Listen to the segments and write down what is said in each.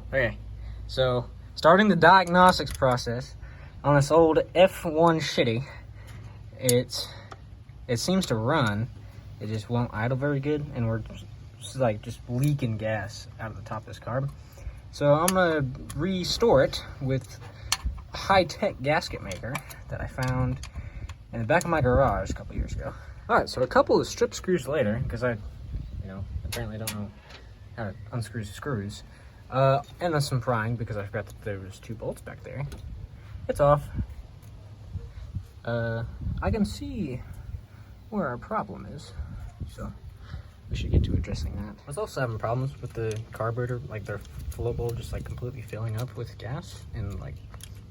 Okay, so starting the diagnostics process on this old F-150, it seems to run, it just won't idle very good, and we're just leaking gas out of the top of this carb. So I'm gonna restore it with a high-tech gasket maker that I found in the back of my garage a couple years ago. All right, so a couple of strip screws later, because I, apparently don't know how to unscrew screws, and then some prying because I forgot that there was 2 bolts back there. It's off. I can see where our problem is, so we should get to addressing that. I was also having problems with the carburetor, like their flow bowl just completely filling up with gas and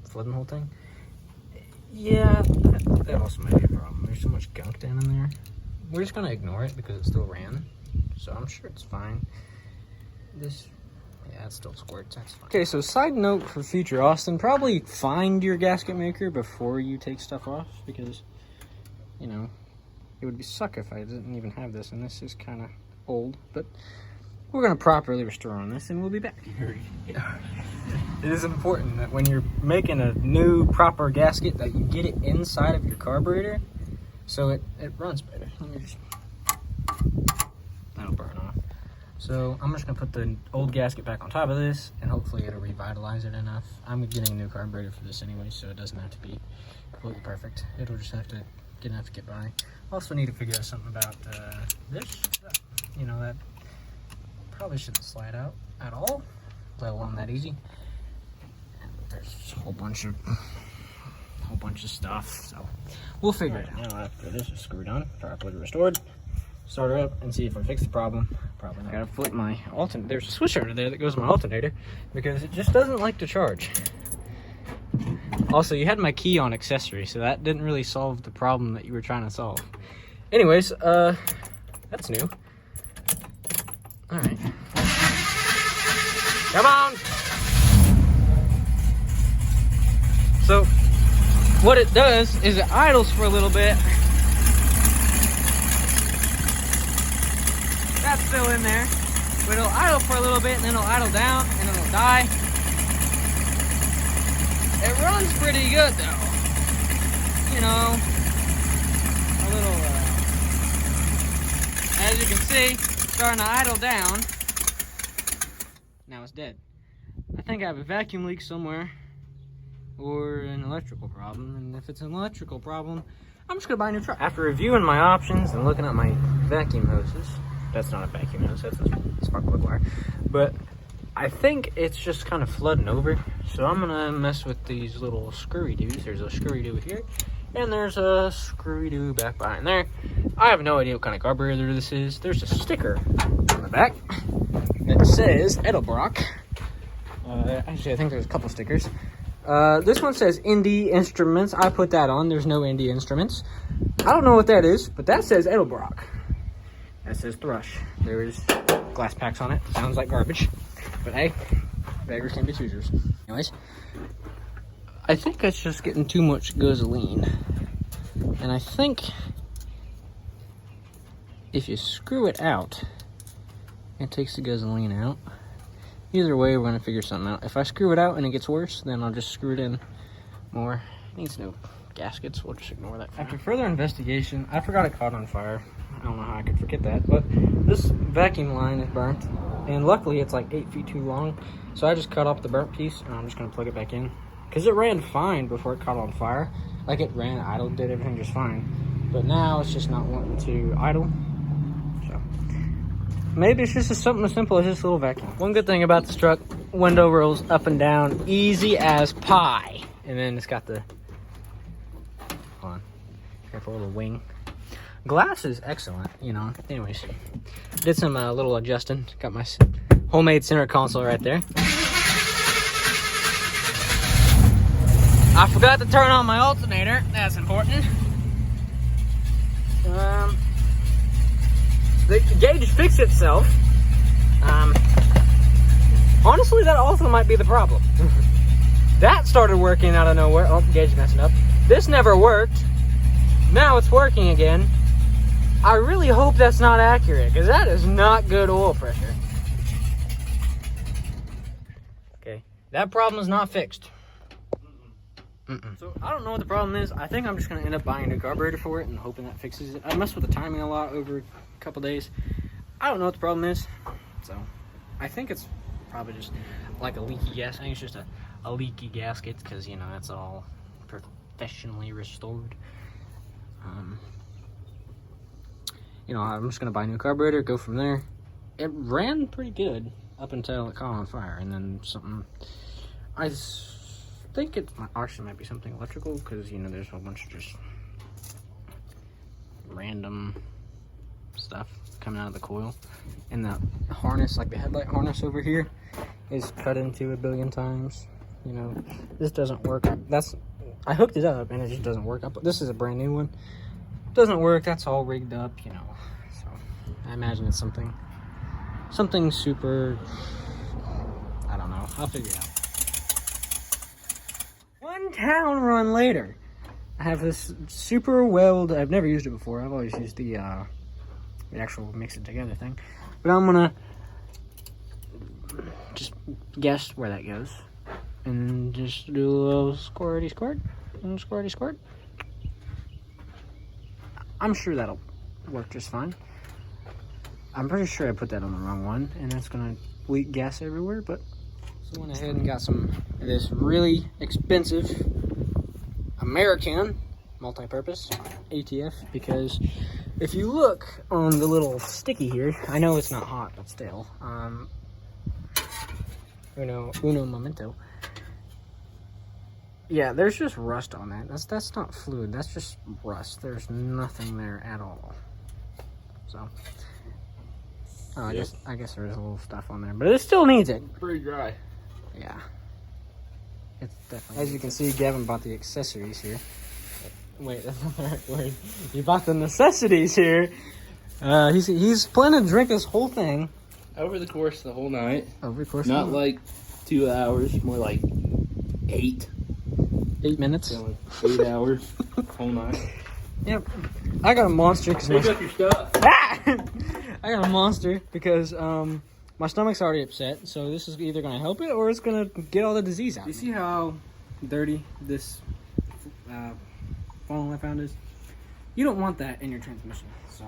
flooding the whole thing. Yeah, that also might be a problem. There's so much gunk down in there. We're just gonna ignore it because it still ran, so I'm sure it's fine. Yeah, it still squirts, that's fine. Okay, so side note for future Austin, probably find your gasket maker before you take stuff off, because, it would be suck if I didn't even have this, and this is kind of old, but we're gonna properly restore on this, and we'll be back. It is important that when you're making a new proper gasket that you get it inside of your carburetor so it runs better. Let me just, that'll burn off. So I'm just gonna put the old gasket back on top of this, and hopefully it'll revitalize it enough. I'm getting a new carburetor for this anyway, so it doesn't have to be completely perfect. It'll just have to get enough to get by. Also need to figure out something about this. That probably shouldn't slide out at all, let alone that easy. And there's a whole bunch of stuff, so we'll figure it out. Now after this is screwed on, properly restored, start her up and see if I fix the problem. Probably not. I gotta flip my alternator. There's a switch under there that goes to my alternator because it just doesn't like to charge. Also, you had my key on accessory, so that didn't really solve the problem that you were trying to solve. Anyways, that's new. All right. Come on! So, what it does is it idles for a little bit. That's still in there. But it'll idle for a little bit, and then it'll idle down, and then it'll die. It runs pretty good, though. A little, as you can see, starting to idle down. Now it's dead. I think I have a vacuum leak somewhere, or an electrical problem, and if it's an electrical problem, I'm just gonna buy a new truck. After reviewing my options and looking at my vacuum hoses, that's not a vacuum hose, that's a spark plug wire, but I think it's just kind of flooding over, so I'm gonna mess with these little screwy-doos. There's a screwy-doo here, and there's a screwy-doo back behind there. I have no idea what kind of carburetor this is. There's a sticker on the back that says Edelbrock. Actually, I think there's a couple stickers. This one says Indie Instruments. I put that on. There's no Indie Instruments. I don't know what that is, but that says Edelbrock. That says Thrush. There's glass packs on it. Sounds like garbage. But hey, beggars can be choosers. Anyways, I think it's just getting too much gasoline. And I think if you screw it out, it takes the gasoline out. Either way, we're going to figure something out. If I screw it out and it gets worse, then I'll just screw it in more. It needs new gaskets. We'll just ignore that. After further investigation, I forgot it caught on fire. I don't know how I could forget that, but this vacuum line is burnt, and luckily it's like 8 feet too long, so I just cut off the burnt piece, and I'm just going to plug it back in, because it ran fine before it caught on fire. Like, it ran, idled, did everything just fine, but now it's just not wanting to idle. So maybe it's just something as simple as this little vacuum. One good thing about this truck, window rolls up and down easy as pie, and then it's got the, hold on, careful, little wing. Glass is excellent, Anyways, did some little adjusting. Got my homemade center console right there. I forgot to turn on my alternator. That's important. The gauge fixed itself. Honestly, that also might be the problem. That started working out of nowhere. Oh, the gauge is messing up. This never worked. Now it's working again. I really hope that's not accurate, because that is not good oil pressure. Okay, that problem is not fixed. So I don't know what the problem is. I think I'm just gonna end up buying a new carburetor for it and hoping that fixes it. I messed with the timing a lot over a couple days. I don't know what the problem is. So I think it's probably just like a leaky gas. I think it's just a leaky gasket, because you know that's all professionally restored. You know, I'm just gonna buy a new carburetor, go from there. It ran pretty good up until it caught on fire, and then something. I think it actually might be something electrical, because you know there's a whole bunch of just random stuff coming out of the coil, and the harness, like the headlight harness over here, is cut into a billion times. You know, this doesn't work. I hooked it up and it just doesn't work. This is a brand new one. Doesn't work. That's all rigged up, you know. So I imagine it's something super. I don't know. I'll figure it out. One town run later, I have this super weld. I've never used it before. I've always used the actual mix it together thing, but I'm gonna just guess where that goes and just do a little squirty squirt and squirty squirt. I'm sure that'll work just fine. I'm pretty sure I put that on the wrong one and that's gonna leak gas everywhere, but so I went ahead and got some of this really expensive American multi-purpose ATF, because if you look on the little sticky here, I know it's not hot, but still, uno momento. Yeah, there's just rust on that. That's not fluid. That's just rust. There's nothing there at all. So, I guess there is a little stuff on there, but it still needs it. Pretty dry. Yeah, it's definitely. As you can see, Gavin bought the accessories here. Wait, that's not the right word. He bought the necessities here. He's planning to drink this whole thing Over the course of the whole night. over the course. Not of the like 2 hours, more like 8. 8 minutes. So like 8 hours, whole night. Yep. I got a monster because Pick up your stuff. I got a monster because my stomach's already upset. So this is either gonna help it or it's gonna get all the disease out. You see how dirty this funnel I found is? You don't want that in your transmission. So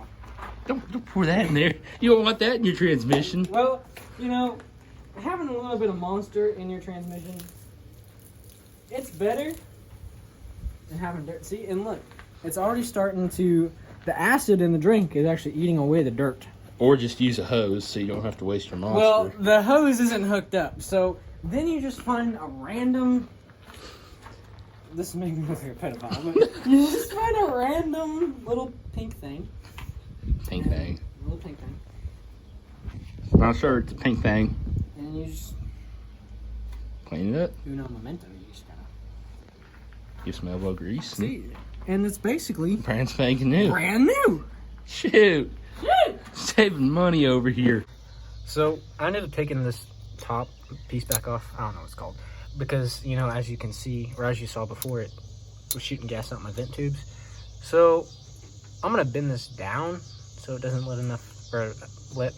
Don't pour that in there. You don't want that in your transmission. well, you know, having a little bit of monster in your transmission, it's better than having dirt. See, and look, it's already starting to. The acid in the drink is actually eating away the dirt. Or just use a hose so you don't have to waste your monster. Well, the hose isn't hooked up, so then you just find a random. This is making me look like a pedophile, but you just find a random little pink thing. Pink thing. Little pink thing. Not sure it's a pink thing. And you just. Clean it up. Uno momento. You just gotta. Give some elbow grease. See. And it's basically. Brand spanking new. Brand new! Shoot. Saving money over here. So I ended up taking this top piece back off. I don't know what it's called. Because, you know, as you can see, or as you saw before, it was shooting gas out my vent tubes. So I'm going to bend this down so it doesn't let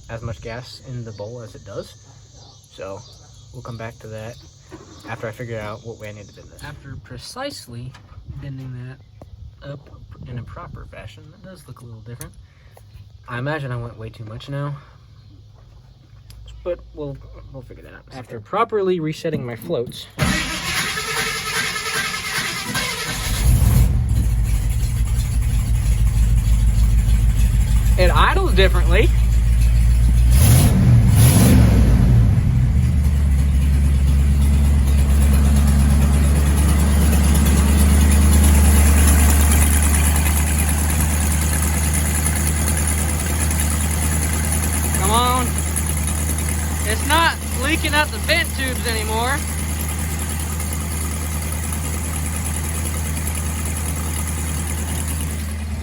as much gas in the bowl as it does. So we'll come back to that after I figure out what way I need to bend this. After precisely bending that up in a proper fashion, that does look a little different. I imagine I went way too much now, but we'll figure that out. After properly resetting my floats, it idles differently. Come on. It's not leaking out the vent tubes anymore.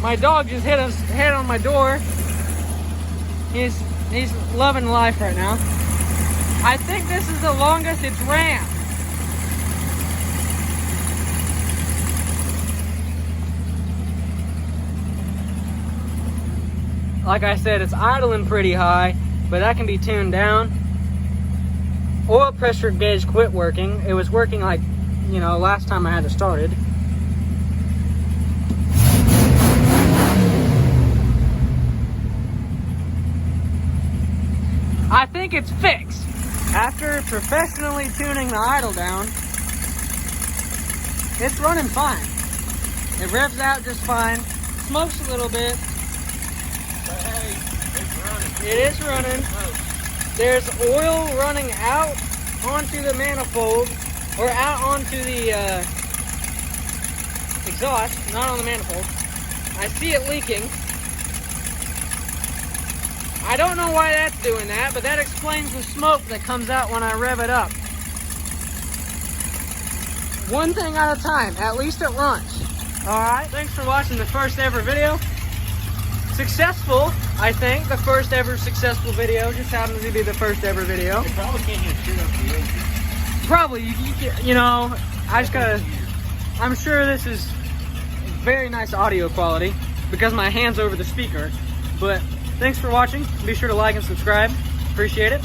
My dog just hit his head on my door. He's loving life right now. I think this is the longest it's ran. Like I said, it's idling pretty high, but that can be tuned down. Whoop. pressure gauge quit working. It was working like, you know, last time I had it started. I think it's fixed. After professionally tuning the idle down, it's running fine. It revs out just fine. Smokes a little bit. But hey, it's running. It is running. There's oil running out onto the manifold, or out onto the exhaust, not on the manifold. I see it leaking. I don't know why that's doing that, but that explains the smoke that comes out when I rev it up. One thing at a time, at least it runs. Alright, thanks for watching the first ever video. Successful, I think. The first ever successful video. Just happens to be the first ever video. It probably can't even shoot up the engine. Probably, you know, I just gotta, I'm sure this is very nice audio quality because my hand's over the speaker. But thanks for watching. Be sure to like and subscribe. Appreciate it.